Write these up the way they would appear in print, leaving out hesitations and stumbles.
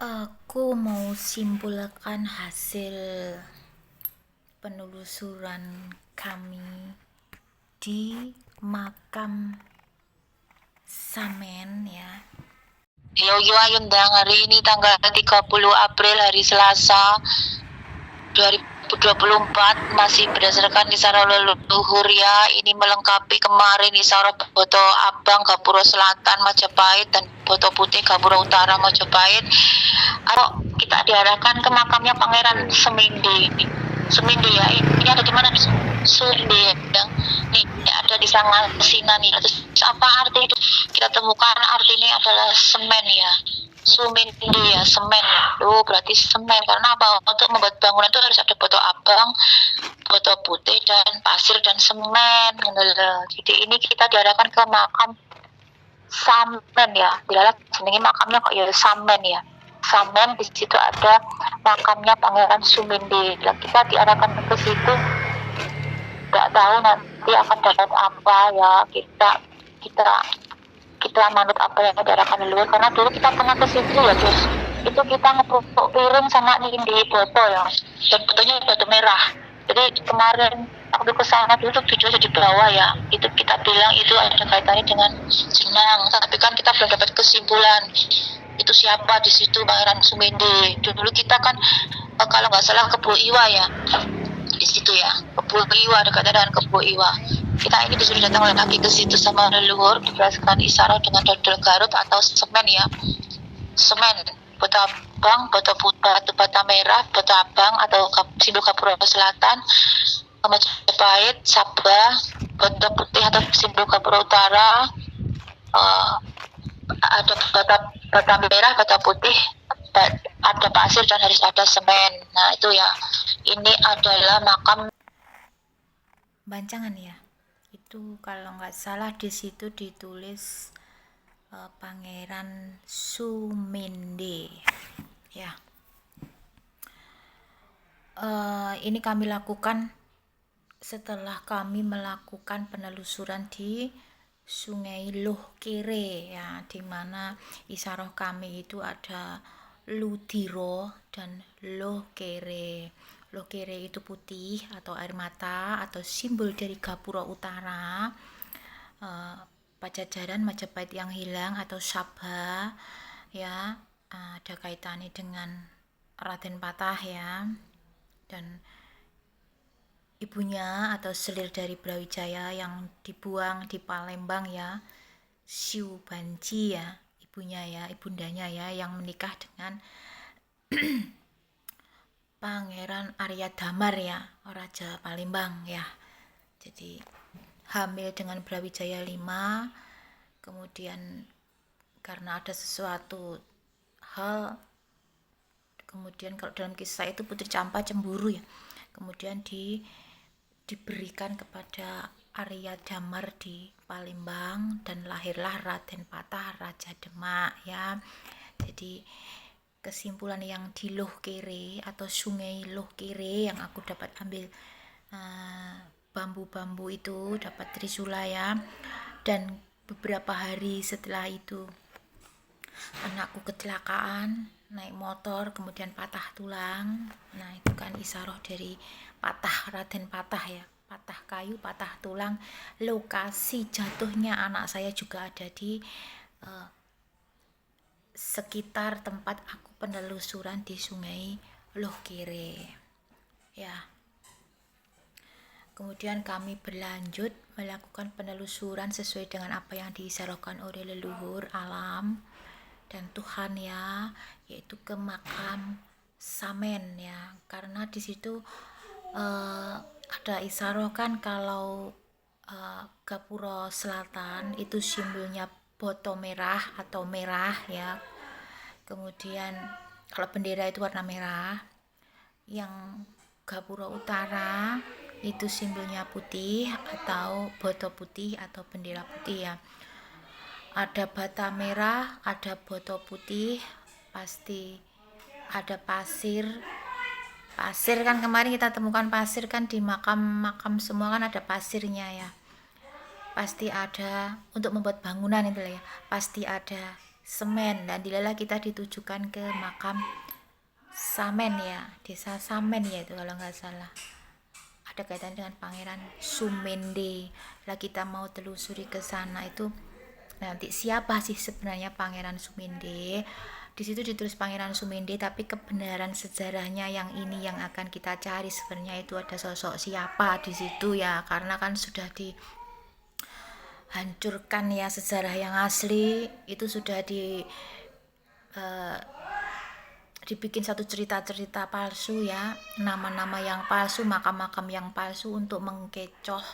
Aku mau simpulkan hasil penelusuran kami di makam Samen ya. Yo Yundang, hari ini tanggal 30 April hari Selasa 2024 masih berdasarkan isyarat leluhur ya. Ini melengkapi kemarin isyarat foto Abang Gapura Selatan Majapahit dan foto putih Gapura Utara Majapahit. Kita diarahkan ke makamnya Pangeran Semindi ya. Ini ada di mana? Sumindi ya. Ini ada di Sangasina nih. Terus apa arti itu? Kita temukan arti ini adalah semen ya. Sumindi ya, semen ya. Berarti semen. Karena apa? Untuk membuat bangunan itu harus ada foto abang, foto putih dan pasir dan semen. Jadi ini kita diarahkan ke makam Samen ya. Dilalah jenenge makamnya kok ya Samen ya. Samen, di situ ada makamnya Pangeran Sumindi. Nah, kita diarahkan ke situ, nggak tahu nanti akan dapat apa ya. Kita manut apa yang diarahkan dulu, karena dulu kita pernah ke situ ya, terus itu kita ngepupuk piring sama nindi foto ya, dan fotonya foto merah. Jadi kemarin waktu ke sana dulu tuh video di bawah ya, itu kita bilang itu ada kaitannya dengan jenang, tapi kan kita belum dapat kesimpulan itu siapa di situ Pangeran Sumindi. Dulu kita kan kalau nggak salah Kebo Iwa ya di situ ya, Kebo Iwa, dekatnya dengan Kebo Iwa. Kita ini disuruh datang lagi ke situ sama leluhur berdasarkan isyarat dengan dodol Garut atau semen ya. Semen, batu abang, batu bata merah, batu abang atau simbol Gapura Selatan, Majapahit, Sabah, batu putih atau simbol Gapura Utara, ada bata merah, bata putih, ada pasir dan harus ada semen. Nah itu ya, ini adalah makam Bancangan ya. Itu kalau nggak salah di situ ditulis Pangeran Sumindi ya. Ini kami lakukan setelah kami melakukan penelusuran di Sungai Luh Kere ya, di mana isyarat kami itu ada Ludiro dan Luh Kere. Luh Kere itu putih atau air mata atau simbol dari Gapura Utara, Pajajaran Majapahit yang hilang atau Sabha ya, ada kaitannya dengan Raden Patah ya, dan ibunya atau selir dari Brawijaya yang dibuang di Palembang ya, Siu Banci ya, ibunya ya, ibundanya ya, yang menikah dengan Pangeran Arya Damar ya, Raja Palembang ya. Jadi hamil dengan Brawijaya 5, kemudian karena ada sesuatu hal, kemudian kalau dalam kisah itu Putri Campa cemburu ya, kemudian diberikan kepada Arya Damar di Palembang dan lahirlah Raden Patah Raja Demak ya. Jadi kesimpulan yang di Luh Kere atau Sungai Luh Kere yang aku dapat ambil bambu-bambu itu dapat trisula ya, dan beberapa hari setelah itu anakku kecelakaan naik motor kemudian patah tulang. Nah itu kan isyarat dari patah, Raden Patah ya, patah kayu patah tulang. Lokasi jatuhnya anak saya juga ada di sekitar tempat aku penelusuran di Sungai Luh Kere ya. Kemudian kami berlanjut melakukan penelusuran sesuai dengan apa yang diisyaratkan oleh leluhur alam dan Tuhan ya, yaitu ke makam Samen ya, karena di situ ada isyarat kan kalau Gapura Selatan itu simbolnya boto merah atau merah ya, kemudian kalau bendera itu warna merah, yang Gapura Utara itu simbolnya putih atau boto putih atau bendera putih ya. Ada bata merah, ada boto putih, pasti ada pasir. Pasir kan kemarin kita temukan pasir kan di makam-makam semua kan ada pasirnya ya. Pasti ada untuk membuat bangunan itu ya. Pasti ada Semen, dan dilalah kita ditujukan ke makam Samen ya, desa Samen ya itu kalau nggak salah, ada kaitan dengan Pangeran Sumende. Lah kita mau telusuri ke sana itu nanti siapa sih sebenarnya Pangeran Sumende. Di situ ditulis Pangeran Sumende, tapi kebenaran sejarahnya yang ini yang akan kita cari sebenarnya itu ada sosok siapa di situ ya, karena kan sudah dihancurkan ya sejarah yang asli itu sudah dibikin satu cerita-cerita palsu ya, nama-nama yang palsu, makam-makam yang palsu untuk mengkecoh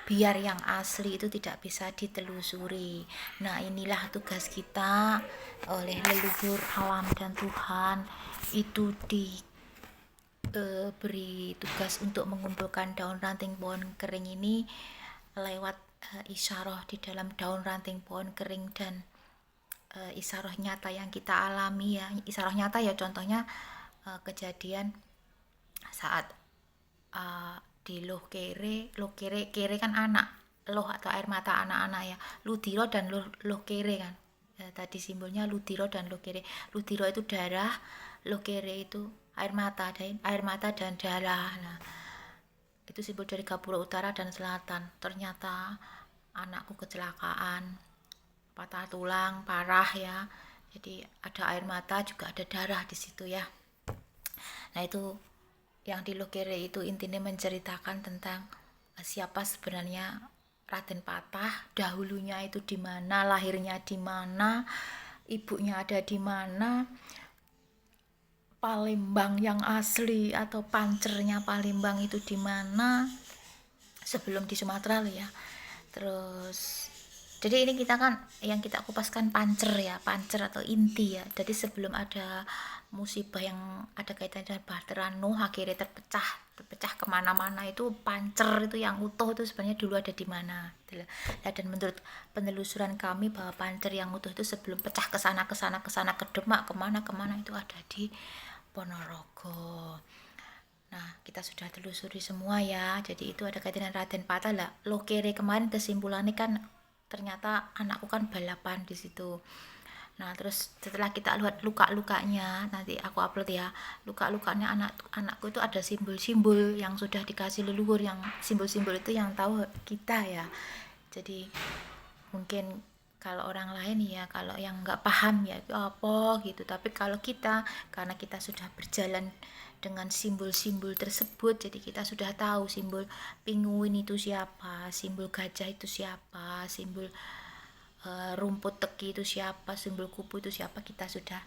biar yang asli itu tidak bisa ditelusuri. Nah inilah tugas kita oleh leluhur alam dan Tuhan, itu diberi tugas untuk mengumpulkan daun ranting pohon kering ini lewat isyarah di dalam daun ranting pohon kering dan isyarah nyata yang kita alami ya. Isyarah nyata ya contohnya kejadian saat di loh kere kan anak, loh atau air mata anak-anak ya, ludiro dan loh kere kan. Tadi simbolnya ludiro dan loh kere. Ludiro itu darah, loh kere itu air mata dan darah. Nah itu simbol dari Gapura Utara dan Selatan. Ternyata anakku kecelakaan, patah tulang parah ya, jadi ada air mata juga ada darah di situ ya. Nah itu yang di Lokere itu intinya menceritakan tentang siapa sebenarnya Raden Patah, dahulunya itu di mana, lahirnya di mana, ibunya ada di mana, Palembang yang asli atau pancernya Palembang itu di mana sebelum di Sumatera loh ya. Terus jadi ini kita kan yang kita kupaskan pancer ya, pancer atau inti ya. Jadi sebelum ada musibah yang ada kaitan dengan Bahtera Nuh akhirnya terpecah kemana-mana, itu pancer itu yang utuh itu sebenarnya dulu ada di mana. Nah, dan menurut penelusuran kami bahwa pancer yang utuh itu sebelum pecah ke sana ke Demak kemana itu ada di Ponorogo. Nah, kita sudah telusuri semua ya. Jadi itu ada kaitan dengan Raden Patah lah. Lokere kemarin kesimpulannya kan ternyata anakku kan balapan di situ. Nah, terus setelah kita lihat luka-lukanya, nanti aku upload ya. Luka-lukanya anakku itu ada simbol-simbol yang sudah dikasih leluhur, yang simbol-simbol itu yang tahu kita ya. Jadi mungkin kalau orang lain ya, kalau yang nggak paham ya itu apa gitu, tapi kalau kita, karena kita sudah berjalan dengan simbol-simbol tersebut, jadi kita sudah tahu simbol pinguin itu siapa, simbol gajah itu siapa, simbol rumput teki itu siapa, simbol kupu itu siapa, kita sudah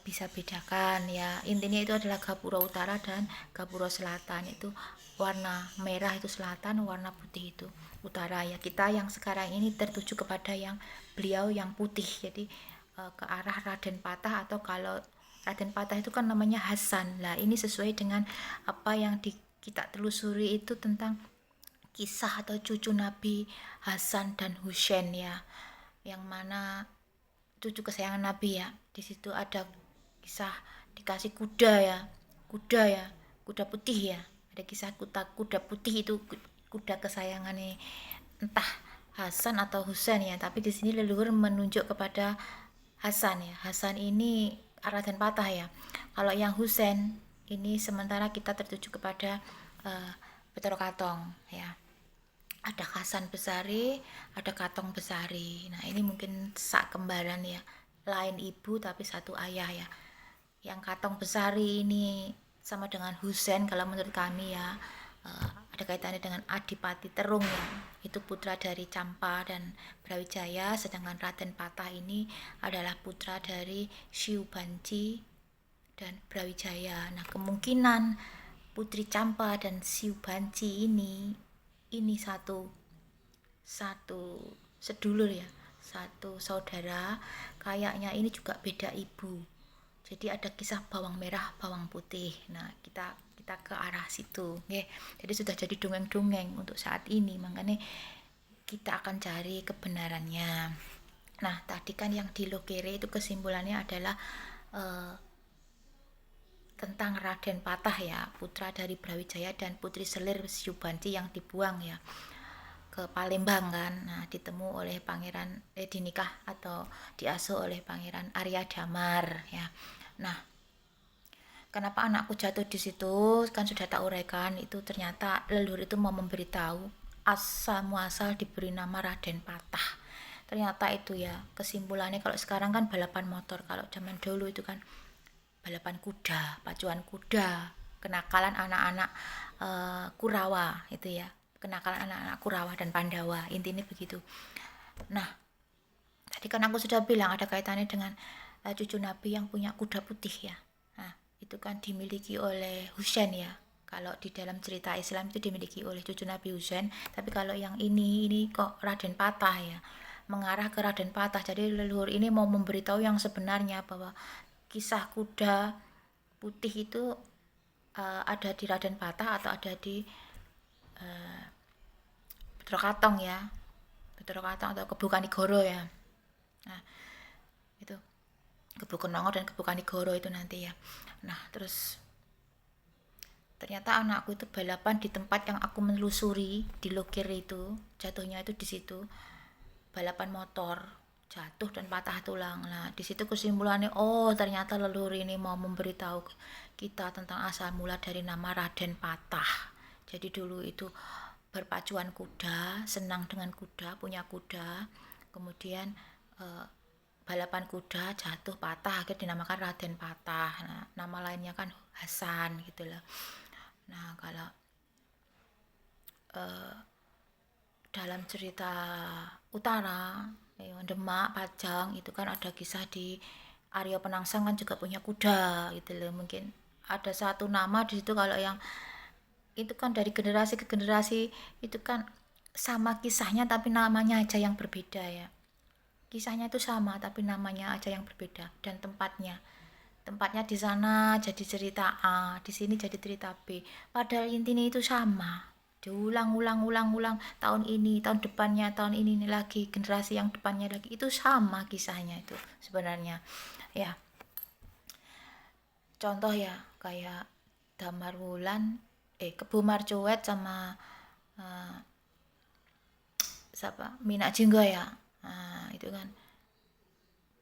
bisa bedakan ya. Intinya itu adalah Gapura Utara dan Gapura Selatan, itu warna merah itu selatan, warna putih itu utara ya. Kita yang sekarang ini tertuju kepada yang beliau yang putih, jadi ke arah Raden Patah, atau kalau Raden Patah itu kan namanya Hasan. Lah ini sesuai dengan apa yang kita telusuri itu tentang kisah atau cucu Nabi Hasan dan Husain ya, yang mana cucu kesayangan Nabi ya. Di situ ada kisah dikasih kuda putih ya, ada kisah kuda putih itu kuda kesayangannya entah Hasan atau Husain ya, tapi di sini leluhur menunjuk kepada Hasan ya. Hasan ini Raden Patah ya. Kalau yang Husain ini sementara kita tertuju kepada Petro Katong ya. Ada Hasan Besari, ada Katong Besari. Nah ini mungkin sak kembaran ya, lain ibu tapi satu ayah ya. Yang Katong Besari ini sama dengan Husain kalau menurut kami ya, ada kaitannya dengan Adipati Terung ya, itu putra dari Campa dan Brawijaya. Sedangkan Raden Patah ini adalah putra dari Siubanci dan Brawijaya. Nah kemungkinan Putri Campa dan Siubanci ini satu sedulur ya, satu saudara. Kayaknya ini juga beda ibu, jadi ada kisah bawang merah bawang putih. Nah kita ke arah situ ya. Jadi sudah jadi dongeng-dongeng untuk saat ini, makanya kita akan cari kebenarannya. Nah tadi kan yang di Lokere itu kesimpulannya adalah tentang Raden Patah ya, putra dari Brawijaya dan Putri Selir Siubanci yang dibuang ya. ke Palembang kan. Nah, ditemu oleh pangeran dinikah atau diasuh oleh pangeran Arya Damar ya. Nah, kenapa anakku jatuh di situ kan sudah tak uraikan, itu ternyata leluhur itu mau memberitahu asal muasal diberi nama Raden Patah. Ternyata itu ya kesimpulannya, kalau sekarang kan balapan motor, kalau zaman dulu itu kan balapan kuda, pacuan kuda, kenakalan anak-anak Kurawa itu ya, kenakalan anak-anak Kurawa dan Pandawa, intinya begitu. Nah, tadi kan aku sudah bilang ada kaitannya dengan cucu Nabi yang punya kuda putih ya. Nah, itu kan dimiliki oleh Husain ya. Kalau di dalam cerita Islam itu dimiliki oleh cucu Nabi Husain, tapi kalau yang ini kok Raden Patah ya, mengarah ke Raden Patah. Jadi leluhur ini mau memberitahu yang sebenarnya, bahwa kisah kuda putih itu ada di Raden Patah atau ada di Betro Katong ya, Betro Katong atau Kebu Kanigoro ya. Nah, itu Kebu Kenongo dan Kebu Kanigoro itu nanti ya. Nah, terus ternyata anakku itu balapan di tempat yang aku menelusuri di Lokir itu, jatuhnya itu di situ, balapan motor, jatuh dan patah tulang. Nah, di situ kesimpulannya, oh ternyata leluhur ini mau memberitahu kita tentang asal mula dari nama Raden Patah. Jadi dulu itu berpacuan kuda, senang dengan kuda, punya kuda, kemudian balapan kuda jatuh patah, akhirnya dinamakan Raden Patah. Nah, nama lainnya kan Hasan gitu loh. Nah, kalau dalam cerita utara Demak, Pajang itu kan ada kisah di Arya Penangsang kan juga punya kuda gitu loh. Mungkin ada satu nama di situ, kalau yang itu kan dari generasi ke generasi itu kan sama kisahnya tapi namanya aja yang berbeda ya. Kisahnya itu sama tapi namanya aja yang berbeda, dan tempatnya di sana jadi cerita A, di sini jadi cerita B, padahal intinya itu sama, diulang-ulang tahun ini, tahun depannya, tahun ini lagi, generasi yang depannya lagi, itu sama kisahnya itu sebenarnya ya. Contoh ya kayak Damar Wulan, Kebu Marcuet sama siapa, Mina Jinggo ya. Nah, itu kan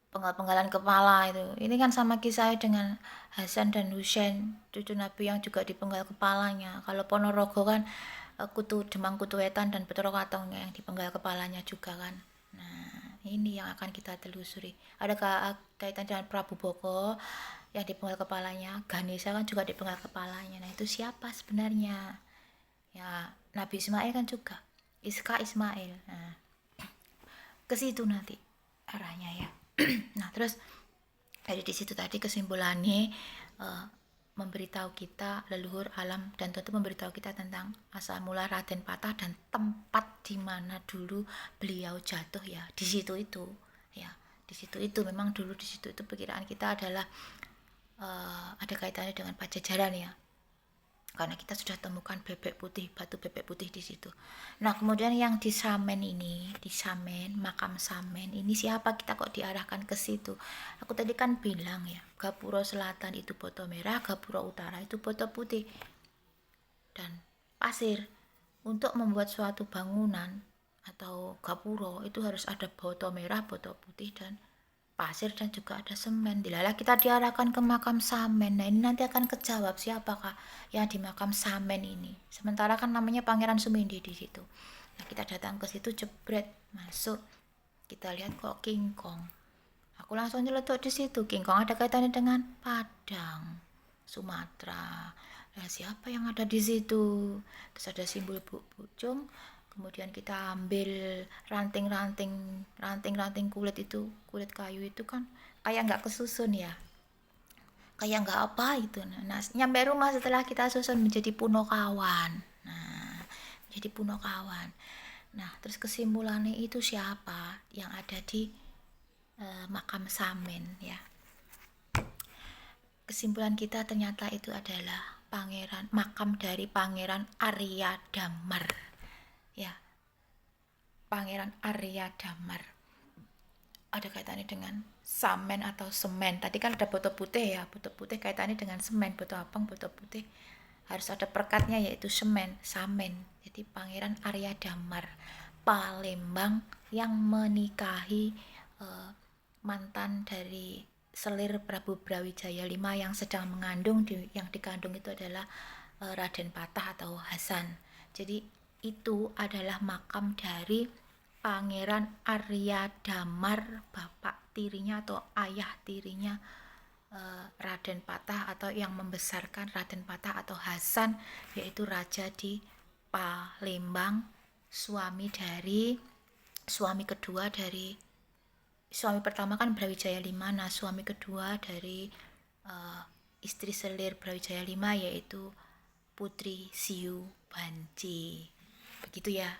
penggal-penggalan kepala itu. Ini kan sama kisahnya dengan Hasan dan Husain, cucu Nabi yang juga dipenggal kepalanya. Kalau Ponorogo kan Kutu Demang Kutu Wetan dan Betro Katong yang dipenggal kepalanya juga kan. Nah, ini yang akan kita telusuri. Ada kaitan dengan Prabu Boko yang dipenggal kepalanya, Ganesha kan juga dipenggal kepalanya. Nah, itu siapa sebenarnya? Ya, Nabi Ismail kan juga. Iska Ismail. Nah, ke situ nanti arahnya ya. Nah, terus dari di situ tadi kesimpulannya memberitahu kita leluhur alam, dan tentu memberitahu kita tentang asal mula Raden Patah dan tempat di mana dulu beliau jatuh ya. Di situ itu ya. Di situ itu memang dulu di situ itu perkiraan kita adalah ada kaitannya dengan Pajajaran ya. Karena kita sudah temukan bebek putih, batu bebek putih di situ. Nah, kemudian yang di Samen ini, di Samen, makam Samen ini siapa kita kok diarahkan ke situ? Aku tadi kan bilang ya, Gapura Selatan itu boto merah, Gapura Utara itu boto putih dan pasir. Untuk membuat suatu bangunan atau gapura itu harus ada boto merah, boto putih, dan pasir, dan juga ada semen. Dilalah kita diarahkan ke makam Samen. Nah, ini nanti akan kejawab siapakah yang di makam Samen ini. Sementara kan namanya Pangeran Sumindi di situ. Nah, kita datang ke situ, jebret masuk, kita lihat kok King Kong. Aku langsung nyeletuk di situ. King Kong ada kaitannya dengan Padang, Sumatera. Nah, siapa yang ada di situ? Terus ada simbol pucung. Kemudian kita ambil ranting-ranting kulit itu, kulit kayu itu kan kayak nggak kesusun ya, kayak nggak apa itu. Nah, nyampe rumah setelah kita susun menjadi Punokawan. Nah, menjadi Punokawan. Nah, terus kesimpulannya itu siapa yang ada di makam Samen ya. Kesimpulan kita ternyata itu adalah makam dari Pangeran Arya Damar. Ya, Pangeran Arya Damar ada kaitannya dengan Samen atau semen. Tadi kan ada boto putih ya, boto putih kaitannya dengan semen, boto abang, boto putih harus ada perkatnya yaitu semen, Samen. Jadi Pangeran Arya Damar, Palembang yang menikahi mantan dari selir Prabu Brawijaya V yang sedang mengandung, yang dikandung itu adalah Raden Patah atau Hasan. Jadi itu adalah makam dari Pangeran Arya Damar, bapak tirinya atau ayah tirinya Raden Patah, atau yang membesarkan Raden Patah atau Hasan, yaitu raja di Palembang, suami pertama kan Brawijaya V, nah suami kedua dari istri selir Brawijaya V yaitu Putri Siu Banci. Begitu ya.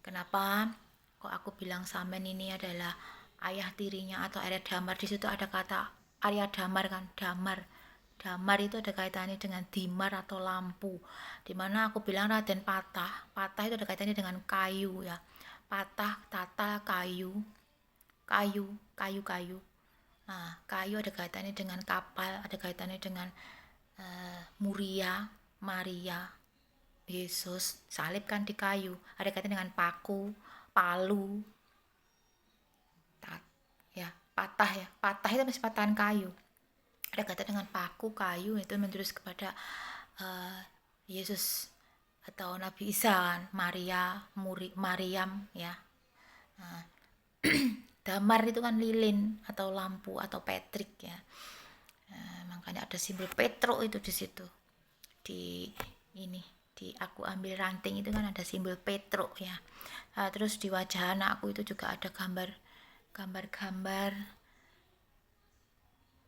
Kenapa kok aku bilang Samen ini adalah ayah tirinya atau Arya Damar? Di situ ada kata Arya Damar kan, damar itu ada kaitannya dengan dimar atau lampu, dimana aku bilang Raden Patah itu ada kaitannya dengan kayu ya, patah tata kayu. Nah, kayu ada kaitannya dengan kapal, ada kaitannya dengan Muria, Maria, Yesus, salib kan di kayu, ada kaitannya dengan paku, palu, patah itu masih patahan kayu, ada kaitan dengan paku, kayu, itu menjurus kepada Yesus atau Nabi Isa kan, Maryam ya. Nah, damar itu kan lilin atau lampu atau petrik ya. Makanya ada simbol Petruk itu di situ. Di aku ambil ranting itu kan ada simbol Petruk ya. Terus di wajah anakku itu juga ada gambar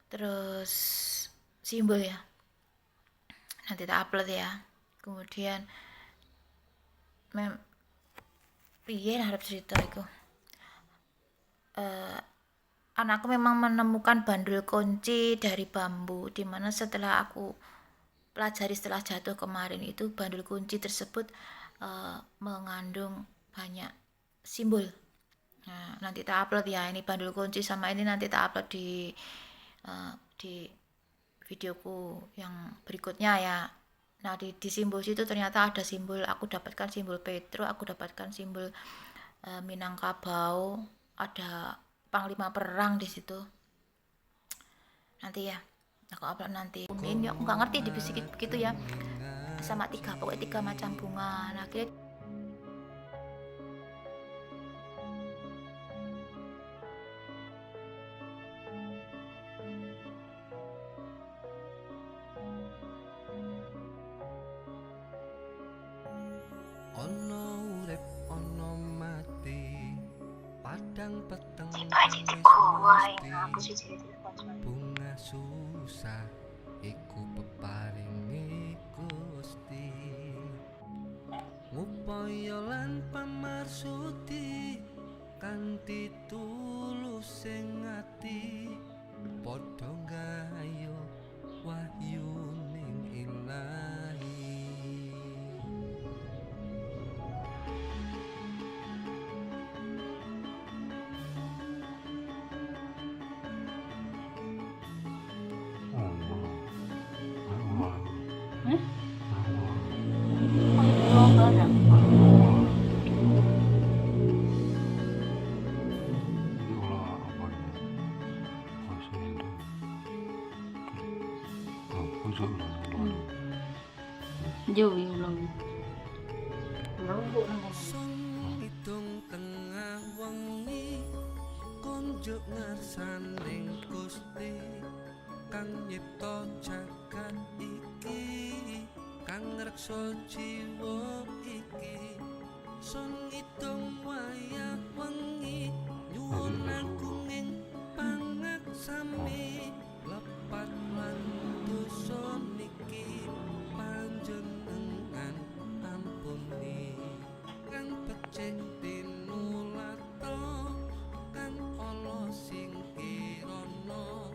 terus simbol ya, nanti tak upload ya. Kemudian piye harap cerita itu, anakku memang menemukan bandul kunci dari bambu, dimana setelah aku pelajari setelah jatuh kemarin itu, bandul kunci tersebut mengandung banyak simbol. Nah, nanti tak upload ya, ini bandul kunci sama ini nanti tak upload di videoku yang berikutnya ya. Nah, di simbol situ ternyata ada simbol, aku dapatkan simbol Petruk, aku dapatkan simbol Minangkabau, ada panglima perang di situ. Nanti ya, aku upload nanti. Ini aku nggak ngerti dibisik begitu ya, sama pokoknya 3 macam bunga. Nah, akhirnya Ono urip ono mati, padang peteng bunga susah iku peparinge Gusti, ngupaya lan pamarsudi kanthi tulus sing ati, padha gayo wahyu ning ilahi. Jowi ulang. Sun idung tengah wengi, konjuk ngarsaning Gusti kang nyipta jagat iki, kang ngreksa jiwa iki. Sun idung wayah wengi, nyuwun agung ing pangaksami, lepat lan dosa niki panjenengan ampuni, kang becik tinulata, kang ala sing kirana,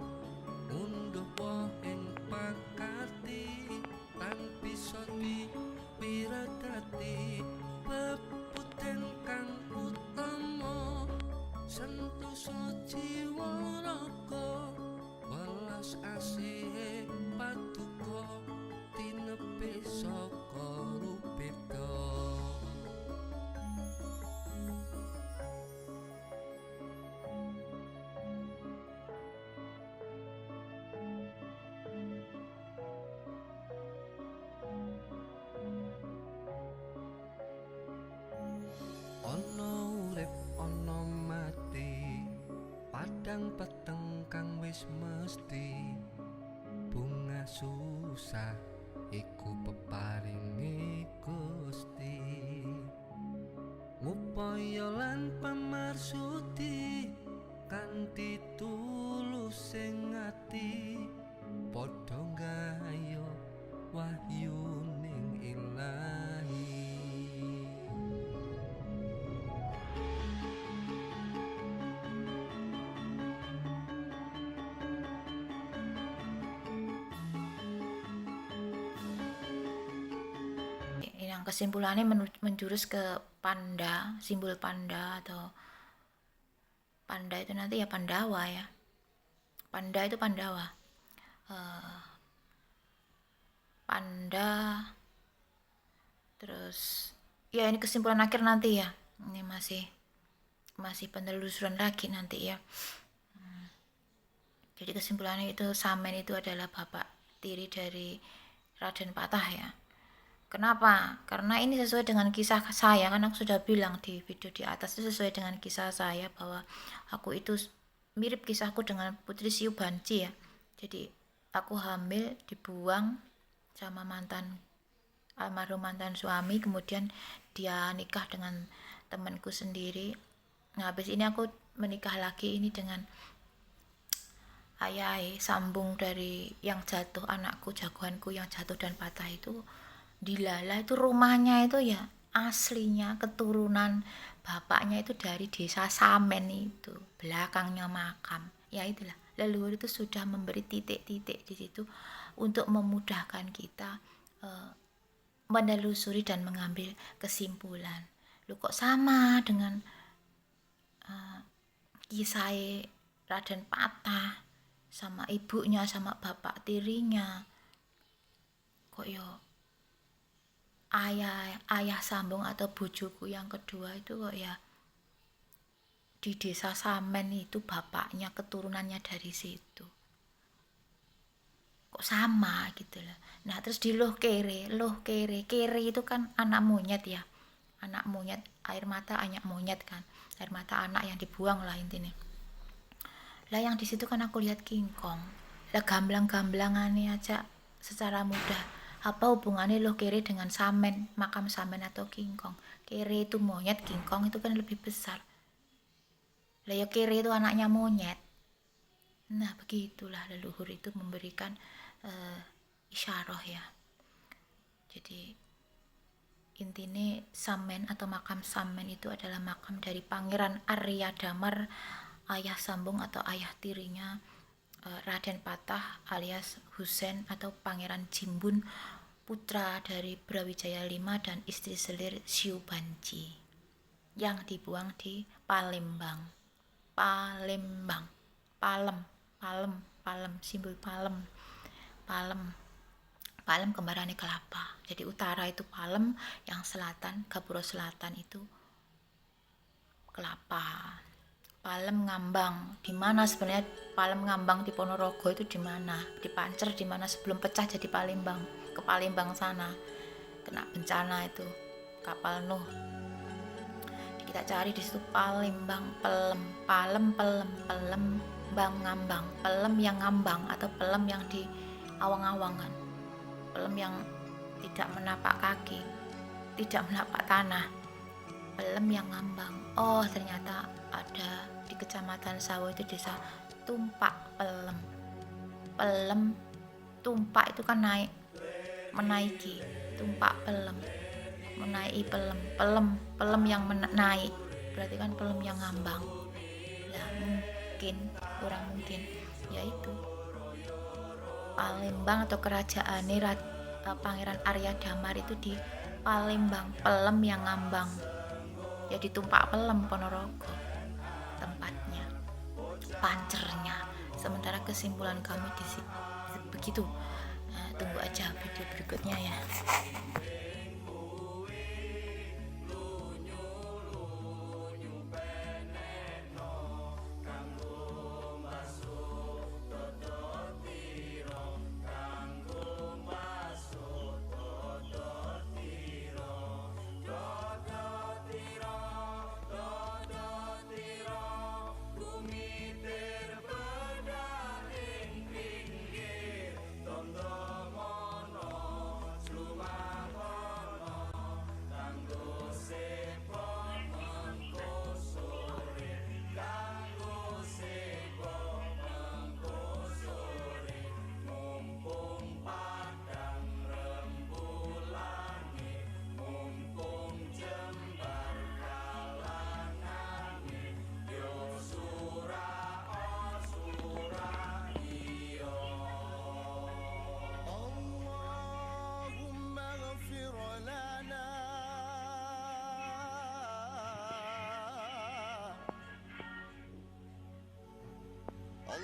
ngunduh woh ing pakati, tan bisa dipiradati, peputen kang utama, sentosa jiwa raga, welas asihe paduka, tinepe saka rupeda. peteng kang wis mesti bunga susah iku peparinge Gusti ngupaya lan pamarsudi kanthi tulus sing ati padha gayo wahyuning Ilahi. Yang kesimpulannya menjurus ke panda, simbol panda atau panda itu nanti ya Pandawa ya. Panda itu Pandawa. Panda, terus ya ini kesimpulan akhir nanti ya. Ini masih penelusuran lagi nanti ya. Jadi kesimpulannya itu Samen itu adalah bapak tiri dari Raden Patah ya. Kenapa? Karena ini sesuai dengan kisah saya, kan aku sudah bilang di video di atas itu sesuai dengan kisah saya bahwa aku itu mirip kisahku dengan Putri Siu Banci ya. Jadi aku hamil, dibuang sama almarhum mantan suami, kemudian dia nikah dengan temanku sendiri. Nah habis ini aku menikah lagi ini dengan ayah sambung dari yang jatuh, anakku jagoanku yang jatuh dan patah itu. Dilala itu rumahnya itu ya aslinya keturunan bapaknya itu dari desa Samen itu, belakangnya makam. Ya itulah, leluhur itu sudah memberi titik-titik di situ untuk memudahkan kita menelusuri dan mengambil kesimpulan. Lu kok sama dengan kisah Raden Patah sama ibunya sama bapak tirinya, kok yo ayah sambung atau bojoku yang kedua itu kok ya di desa Samen itu bapaknya keturunannya dari situ, kok sama gitu loh. Nah terus di Loh Kere itu kan anak monyet ya, anak monyet, air mata anak monyet kan, air mata anak yang dibuang lah intinya. Lah yang di situ kan aku lihat King Kong, lah gamblang-gamblangannya aja secara mudah. Apa hubungannya Loh Kere dengan Samen, makam Samen atau King Kong? Kere itu monyet, King Kong itu kan lebih besar. Lah ya Kere itu anaknya monyet. Nah begitulah leluhur itu memberikan isyarah ya. Jadi intinya Samen atau makam Samen itu adalah makam dari Pangeran Arya Damar, ayah sambung atau ayah tirinya Raden Patah alias Husein atau Pangeran Jimbun, putra dari Brawijaya V dan istri selir Siu Banci yang dibuang di Palem, simbol Palem kembarannya kelapa. Jadi utara itu Palem, yang selatan Gapura Selatan itu kelapa. Palem Ngambang, di mana sebenarnya Palem Ngambang di Ponorogo itu di mana? Di Pancer, di mana sebelum pecah jadi Palembang, ke Palembang sana kena bencana itu kapal Nuh. Kita cari di situ Palembang, Palem, Bang Ngambang, Pelem yang ngambang atau pelem yang di awang-awang kan, pelem yang tidak menapak kaki, tidak menapak tanah, pelem yang ngambang. Oh ternyata ada di Kecamatan Sawo itu desa Tumpak Pelem Tumpak itu kan menaiki, Tumpak Pelem menaiki pelem yang naik, berarti kan pelem yang ngambang. Lah kurang mungkin yaitu Palembang atau kerajaan Pangeran Arya Damar itu di Palembang, pelem yang ngambang ya, di Tumpak Pelem Ponorogo tempatnya, pancernya. Sementara kesimpulan kami di sini begitu. Nah, tunggu aja video berikutnya ya.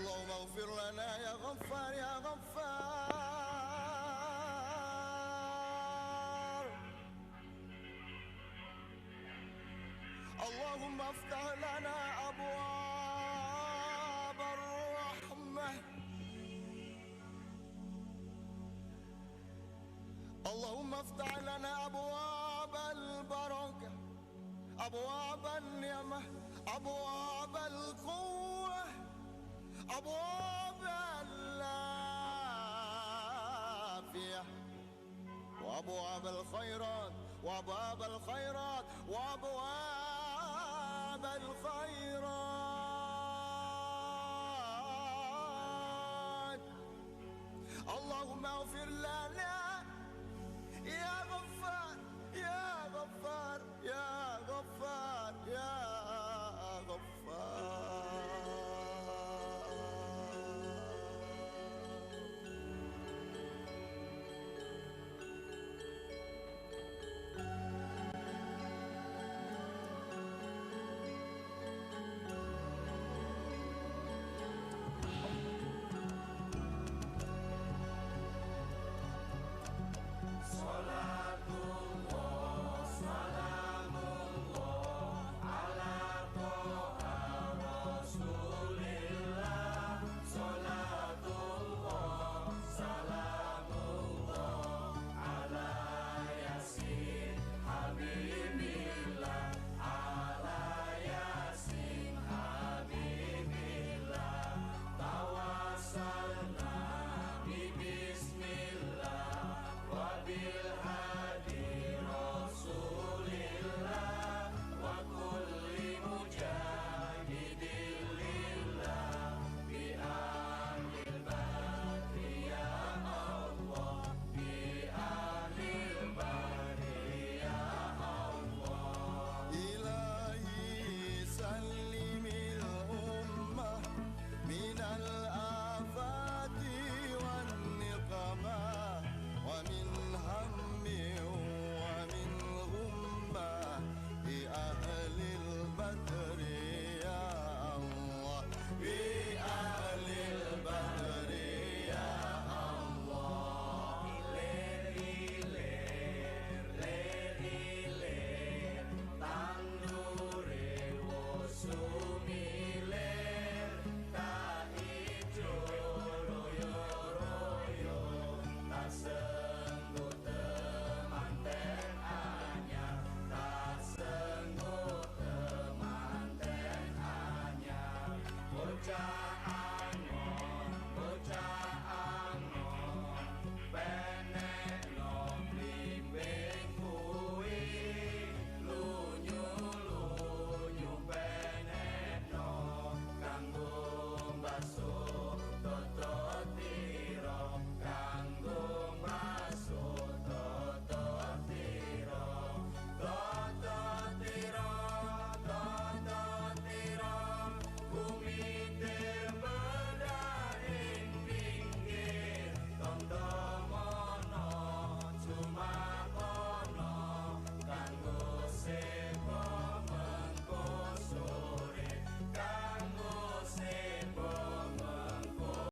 اللهم اغفر لنا يا غفار يا غفار. اللهم افتح لنا أبواب الرحمة. اللهم افتح لنا أبواب البركة، أبواب النعمة، أبواب القوة، أبواب العافية، وأبواب الخيرات، وأبواب الخيرات، وأبواب الخيرات. اللهم اغفر لنا يا غفار يا غفار يا غفار يا غفار.